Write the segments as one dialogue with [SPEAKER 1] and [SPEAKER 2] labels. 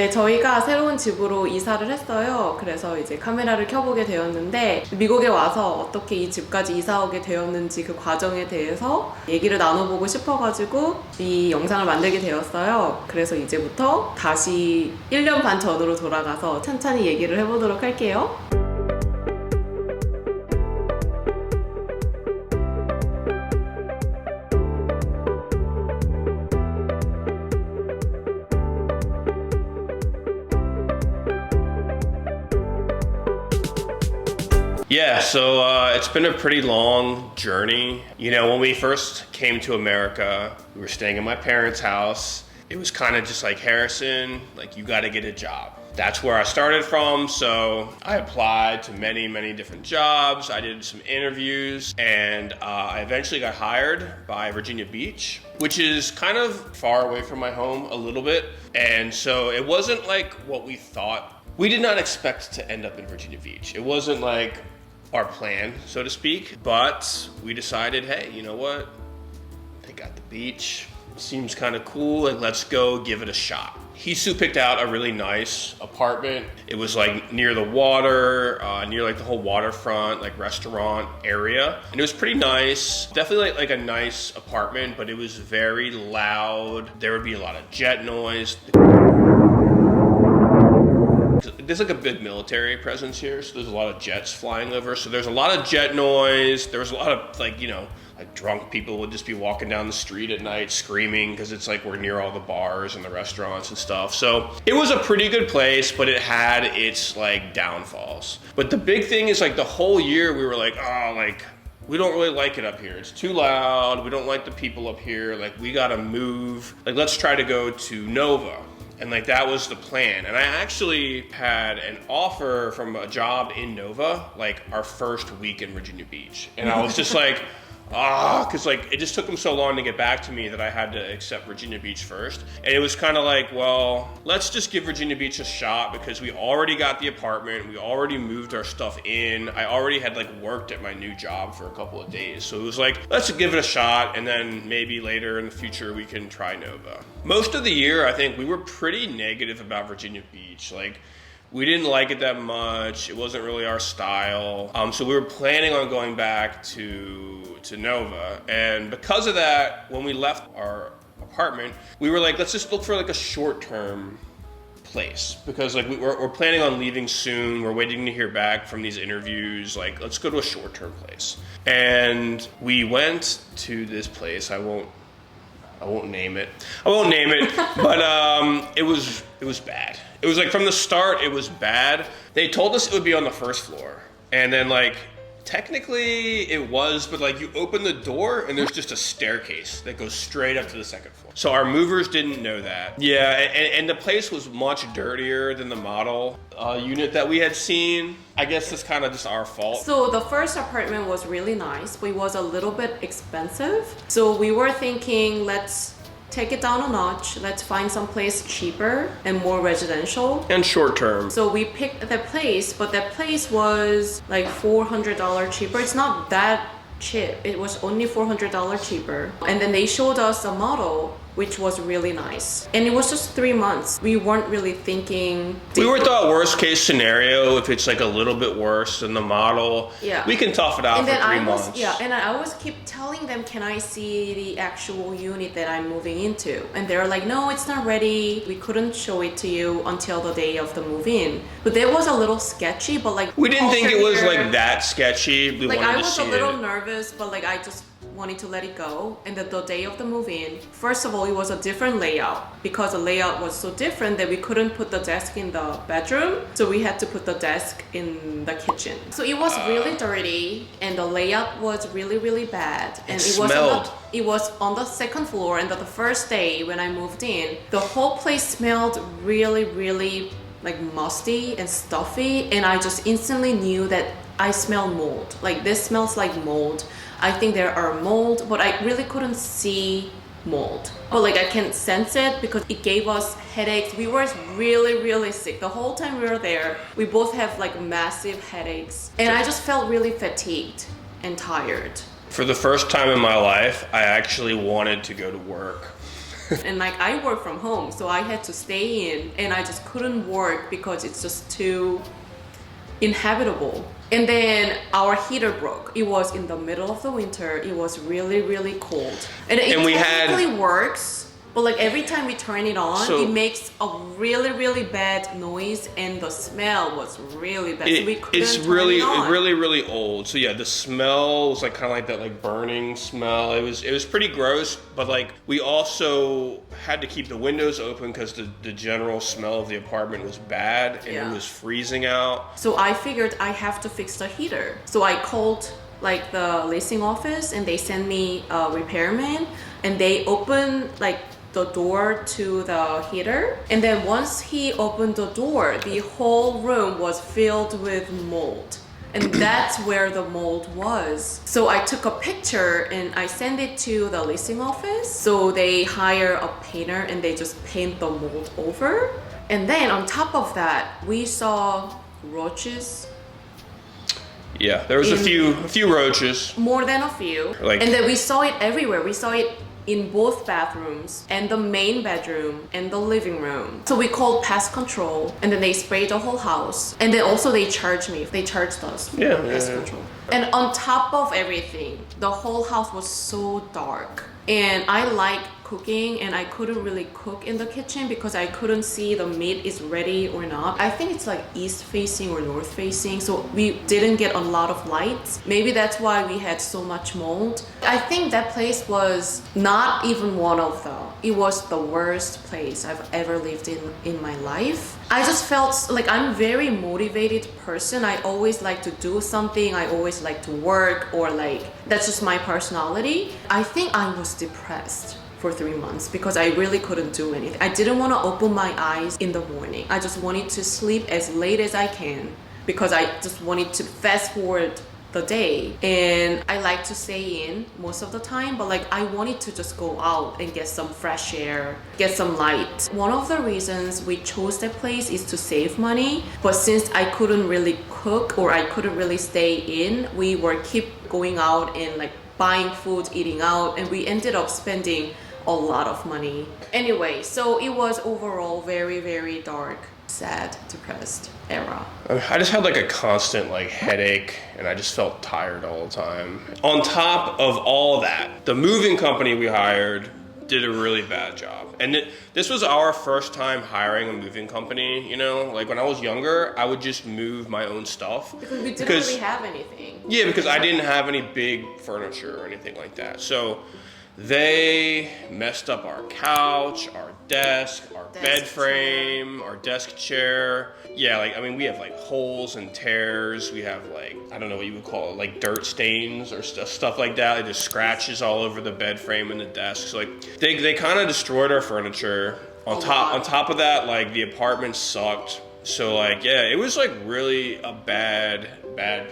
[SPEAKER 1] 네, 저희가 새로운 집으로 이사를 했어요. 그래서 이제 카메라를 켜보게 되었는데 미국에 와서 어떻게 이 집까지 이사 오게 되었는지 그 과정에 대해서 얘기를 나눠보고 싶어가지고 이 영상을 만들게 되었어요. 그래서 이제부터 다시 1년 반 전으로 돌아가서 천천히 얘기를 해보도록 할게요.
[SPEAKER 2] Yeah, so it's been a pretty long journey. You know, when we first came to America, we were staying in my parents' house. It was kind of just like, Harrison, like, you got to get a job. That's where I started from, so I applied to many, many different jobs. I did some interviews, and I eventually got hired by Virginia Beach, which is kind of far away from my home a little bit. And so it wasn't like what we thought. We did not expect to end up in Virginia Beach. It wasn't like our plan, so to speak, but we decided, hey, you know what? They got the beach. Seems kind of cool, like, let's go give it a shot. Hisu picked out a really nice apartment. It was like near the water, near like the whole waterfront, like restaurant area. And it was pretty nice. Definitely like a nice apartment, but it was very loud. There would be a lot of jet noise. There's like a big military presence here, so there's a lot of jets flying over. So there's a lot of jet noise. There was a lot of like, you know, like drunk people would just be walking down the street at night screaming because it's like we're near all the bars and the restaurants and stuff. So it was a pretty good place, but it had its like downfalls. But the big thing is like the whole year we were like, oh, like we don't really like it up here. It's too loud. We don't like the people up here. Like we gotta move. Like let's try to go to Nova. And like that was the plan. And I actually had an offer from a job in Nova, like our first week in Virginia Beach. And I was just like, because like it just took them so long to get back to me that I had to accept Virginia Beach first. And it was kind of like, well, let's just give Virginia Beach a shot because we already got the apartment. We already moved our stuff in. I already had like worked at my new job for a couple of days. So it was like, let's give it a shot. And then maybe later in the future, we can try Nova. Most of the year, I think we were pretty negative about Virginia Beach. Like, we didn't like it that much. It wasn't really our style. So we were planning on going back to Nova. And because of that, when we left our apartment, we were like, let's just look for like a short-term place. Because like we're planning on leaving soon. We're waiting to hear back from these interviews. Like, let's go to a short-term place. And we went to this place. I won't name it. But it was bad. It was like from the start, it was bad. They told us it would be on the first floor. And then like, technically it was, but like you open the door and there's just a staircase that goes straight up to the second floor. So our movers didn't know that. Yeah, and the place was much dirtier than the model unit that we had seen. I guess that's kind of just our fault.
[SPEAKER 1] So the first apartment was really nice, but it was a little bit expensive. So we were thinking, let's take it down a notch. Let's find some place cheaper and more residential.
[SPEAKER 2] And short term.
[SPEAKER 1] So we picked that place, but that place was like $400 cheaper. It's not that cheap. It was only $400 cheaper. And then they showed us a model which was really nice. And it was just 3 months. We weren't really thinking...
[SPEAKER 2] We were thought worst case scenario, if it's like a little bit worse than the model,
[SPEAKER 1] yeah,
[SPEAKER 2] we can tough it out for 3 months.
[SPEAKER 1] Yeah, and I always keep telling them, can I see the actual unit that I'm moving into? And they're like, no, it's not ready. We couldn't show it to you until the day of the move-in. But that was a little sketchy, but like...
[SPEAKER 2] We didn't think it was like that sketchy. We
[SPEAKER 1] like
[SPEAKER 2] wanted
[SPEAKER 1] I
[SPEAKER 2] to
[SPEAKER 1] was
[SPEAKER 2] see
[SPEAKER 1] a little
[SPEAKER 2] it.
[SPEAKER 1] nervous, but like I just wanted to let it go. And the day of the move-in, first of all, it was a different layout because the layout was so different that we couldn't put the desk in the bedroom, so we had to put the desk in the kitchen. So it was really dirty, and the layout was really, really bad. And it was on the second floor, and the first day when I moved in, the whole place smelled really, really like musty and stuffy, and I just instantly knew that I smell mold. Like, this smells like mold. I think there are mold, but I really couldn't see mold. But like I can sense it because it gave us headaches. We were really, really sick. The whole time we were there, we both have like massive headaches. And I just felt really fatigued and tired.
[SPEAKER 2] For the first time in my life, I actually wanted to go to work.
[SPEAKER 1] And like I work from home, so I had to stay in and I just couldn't work because it's just too inhabitable. And then our heater broke. It was in the middle of the winter. It was really, really cold. And it technically works, but like every time we turn it on, it makes a really, really bad noise, and the smell was really bad. So we couldn't turn it on.
[SPEAKER 2] Really, really old. So yeah, the smell was like kind of like that like burning smell. It was pretty gross, but like we also had to keep the windows open because the general smell of the apartment was bad, and it was freezing out.
[SPEAKER 1] So I figured I have to fix the heater. So I called like the leasing office, and they sent me a repairman, and they opened like the door to the heater. And then once he opened the door, the whole room was filled with mold. And that's where the mold was. So I took a picture and I sent it to the leasing office. So they hire a painter and they just paint the mold over. And then on top of that, we saw roaches.
[SPEAKER 2] Yeah, there was a few roaches.
[SPEAKER 1] More than a few. And then we saw it everywhere. We saw it in both bathrooms and the main bedroom and the living room. So we called pest control, and then they sprayed the whole house. And then also they charged me. They charged us for pest control. And on top of everything, the whole house was so dark. And I like cooking, and I couldn't really cook in the kitchen because I couldn't see the meat is ready or not. I think it's like east facing or north facing, so we didn't get a lot of lights. Maybe that's why we had so much mold. I think that place was not even one of them. It was the worst place I've ever lived in my life. I just felt like I'm a very motivated person. I always like to do something. I always like to work, or like that's just my personality. I think I was depressed for 3 months because I really couldn't do anything. I didn't want to open my eyes in the morning. I just wanted to sleep as late as I can because I just wanted to fast forward the day. And I like to stay in most of the time, but like I wanted to just go out and get some fresh air, get some light. One of the reasons we chose that place is to save money, but since I couldn't really cook or I couldn't really stay in, we were keep going out and like buying food, eating out, and we ended up spending a lot of money. Anyway, so it was overall very, very dark, sad, depressed era.
[SPEAKER 2] I just had like a constant like headache, and I just felt tired all the time. On top of all that, the moving company we hired did a really bad job. And this was our first time hiring a moving company, you know? Like when I was younger, I would just move my own stuff.
[SPEAKER 1] Because we didn't really have anything.
[SPEAKER 2] Yeah, because I didn't have any big furniture or anything like that. So they messed up our couch, our desk, our bed frame, our desk chair. Yeah, like, I mean, we have like holes and tears. We have like, I don't know what you would call it, like dirt stains or stuff like that. Like just scratches all over the bed frame and the desk. So like they kind of destroyed our furniture. On top of that, like the apartment sucked. So like, yeah, it was like really a bad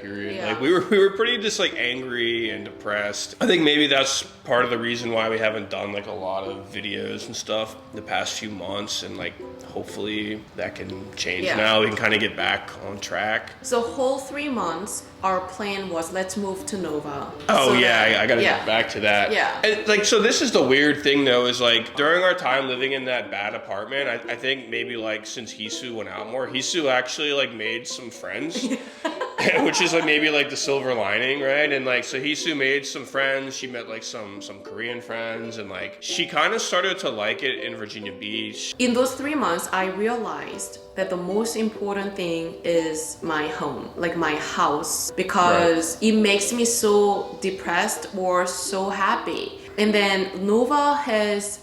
[SPEAKER 2] period.
[SPEAKER 1] Yeah.
[SPEAKER 2] Like we were pretty just like angry and depressed. I think maybe that's part of the reason why we haven't done like a lot of videos and stuff the past few months, and like hopefully that can change now. We can kind of get back on track.
[SPEAKER 1] So whole 3 months, our plan was let's move to Nova.
[SPEAKER 2] Oh,
[SPEAKER 1] so
[SPEAKER 2] I gotta get back to that.
[SPEAKER 1] Yeah.
[SPEAKER 2] And like, so this is the weird thing though, is like during our time living in that bad apartment, I think maybe like since Hisu went out more, Hisu actually like made some friends. Which is like maybe like the silver lining, right? And like, so Hisu made some friends. She met like some Korean friends, and like she kind of started to like it in Virginia Beach.
[SPEAKER 1] In those 3 months, I realized that the most important thing is my home, like my house, because it makes me so depressed or so happy. And then Nova is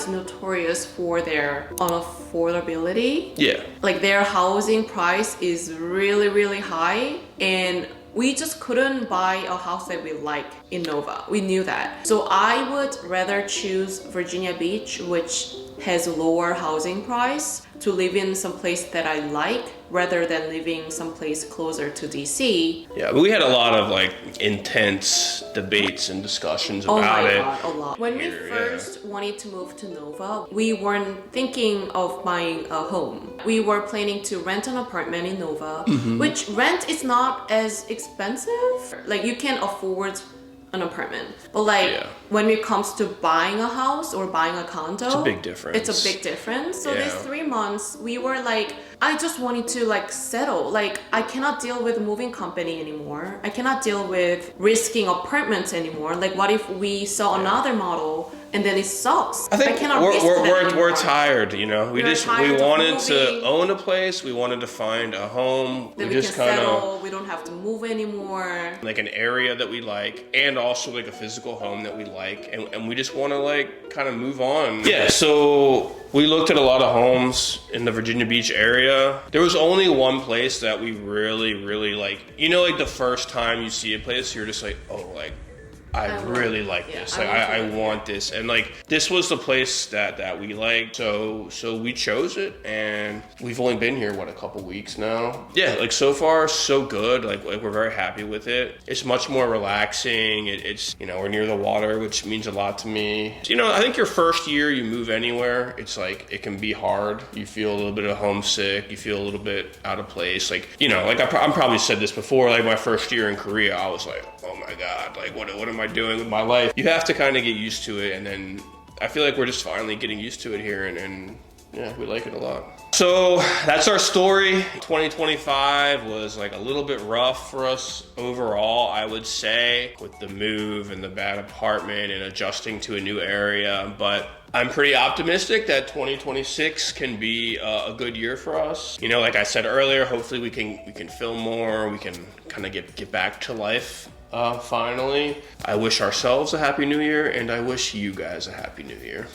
[SPEAKER 1] notorious for their unaffordability.
[SPEAKER 2] Yeah.
[SPEAKER 1] Like their housing price is really, really high, and we just couldn't buy a house that we like in Nova. We knew that. So I would rather choose Virginia Beach, which has lower housing price, to live in some place that I like rather than living someplace closer to DC.
[SPEAKER 2] Yeah, but we had a lot of like intense debates and discussions about it.
[SPEAKER 1] God, a lot. When we first wanted to move to Nova, we weren't thinking of buying a home. We were planning to rent an apartment in Nova, which rent is not as expensive. Like you can afford an apartment. But like
[SPEAKER 2] Yeah.
[SPEAKER 1] when it comes to buying a house or buying a condo,
[SPEAKER 2] It's a big difference.
[SPEAKER 1] It's a big difference. So
[SPEAKER 2] Yeah.
[SPEAKER 1] these 3 months, we were like, I just wanted to like settle. Like I cannot deal with a moving company anymore. I cannot deal with risking apartments anymore. Like what if we saw another model and then it sucks?
[SPEAKER 2] I think
[SPEAKER 1] cannot risk that
[SPEAKER 2] we're
[SPEAKER 1] anymore.
[SPEAKER 2] tired, you know. We
[SPEAKER 1] We're tired of
[SPEAKER 2] wanted to
[SPEAKER 1] moving.
[SPEAKER 2] own a place. We wanted to find a home.
[SPEAKER 1] Then
[SPEAKER 2] we
[SPEAKER 1] we
[SPEAKER 2] just
[SPEAKER 1] can
[SPEAKER 2] kind of
[SPEAKER 1] settle. We don't have to move anymore.
[SPEAKER 2] like an area that we like, and also like a physical home that we like, and we just want to like kind of move on. Yeah. So we looked at a lot of homes in the Virginia Beach area. There was only one place that we really like. You know, like the first time you see a place, you're just like, oh, like I really like this. Like I want this. And like this was the place that we liked. So we chose it, and we've only been here a couple weeks now. Yeah, like so far so good. Like we're very happy with it. It's much more relaxing. It's you know, we're near the water, which means a lot to me. You know, I think your first year you move anywhere, it's like it can be hard. You feel a little bit of homesick. You feel a little bit out of place. Like, you know, like I'm probably said this before, like my first year in Korea, I was like, oh my God, like what am I doing with my life? You have to kind of get used to it, and then I feel like we're just finally getting used to it here, and yeah, we like it a lot. So that's our story. 2025 was like a little bit rough for us overall, I would say, with the move and the bad apartment and adjusting to a new area, but I'm pretty optimistic that 2026 can be a good year for us. You know, like I said earlier, hopefully we can film more, we can kind of get back to life finally. I wish ourselves a happy new year, and I wish you guys a happy new year.